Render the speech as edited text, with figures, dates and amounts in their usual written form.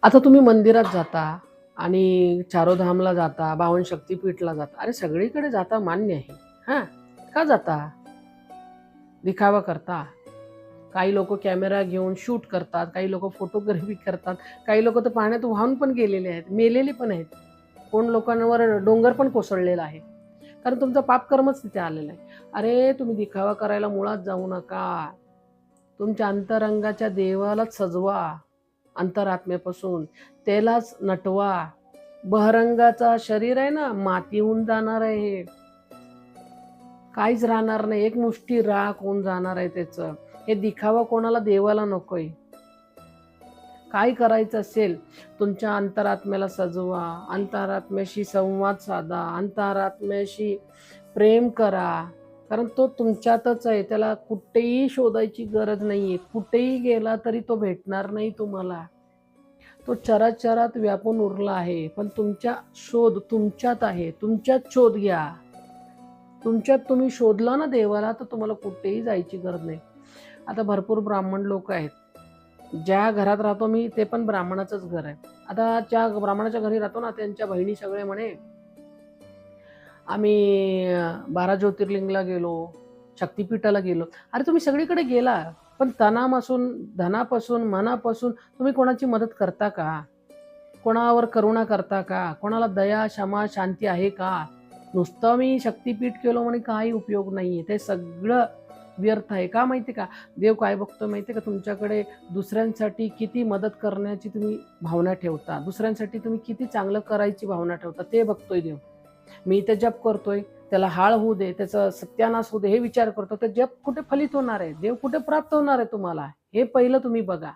आता तुम्ही मंदिरात जाता आणि चारोधामला जाता, 52 शक्तिपीठला जाता. अरे सगळीकडे जाता मान्य आहे. हां, का जाता? दिखावा करता. काही लोकं कॅमेरा घेऊन शूट करतात, काही लोकं फोटोग्राफी करतात, काही लोकं तर पाण्यात वाहून पण गेलेले आहेत, मेलेले पण आहेत. कोण लोकांवर डोंगर पण कोसळलेला आहे. कारण तुमचं पापकर्मच तिथे आलेलं आहे. अरे तुम्ही दिखावा करायला मुळात जाऊ नका. तुमच्या अंतरंगाच्या देवालाच सजवा अंतरात्म्यापासून. त्यालाच नटवा. बहरंगाचा शरीर आहे ना, माती होऊन जाणार आहे हे. काहीच राहणार नाही. एक मुष्ठी राख होऊन जाणार आहे त्याचं. हे दिखावा कोणाला देवाला नकोय. काय करायचं असेल, तुमच्या अंतरात्म्याला सजवा, अंतरात्म्याशी संवाद साधा, अंतरात्म्याशी प्रेम करा. कारण तो तुमच्यातच आहे. त्याला कुठेही शोधायची गरज नाहीये. कुठेही गेला तरी तो भेटणार नाही तुम्हाला. तो चराचरात व्यापून उरला आहे. पण तुमच्या शोध तुमच्यात आहे. तुमच्यात शोध घ्या. तुमच्यात तुम्ही शोधला ना देवाला, तर तुम्हाला कुठेही जायची गरज नाही. आता भरपूर ब्राह्मण लोक आहेत. ज्या घरात राहतो मी ते पण ब्राह्मणाचंच घर आहे. आता ज्या ब्राह्मणाच्या घरी राहतो ना, त्यांच्या बहिणी सगळे म्हणे, आम्ही 12 ज्योतिर्लिंगला गेलो, शक्तिपीठाला गेलो. अरे तुम्ही सगळीकडे गेला, पण धनापासून, मनापासून तुम्ही कोणाची मदत करता का? कोणावर करुणा करता का? कोणाला दया, क्षमा, शांती आहे का? नुसतं मी शक्तिपीठ केलं म्हणे काही उपयोग नाहीये. ते सगळं व्यर्थ आहे. का माहिती का? देव काय बघतो माहिती का? तुमच्याकडे दुसऱ्यांसाठी किती मदत करण्याची तुम्ही भावना ठेवता. दुसऱ्यांसाठी तुम्ही किती चांगलं करायची भावना ठेवता, ते बघतोय देव. मी इथे जप करतोय, त्याला हाळ होऊ दे, त्याचा सत्यानाश होऊ दे, हे विचार करतो. तर जप कुठे फलित होणार आहे? देव कुठे प्राप्त होणार आहे तुम्हाला? हे पहिलं तुम्ही बघा.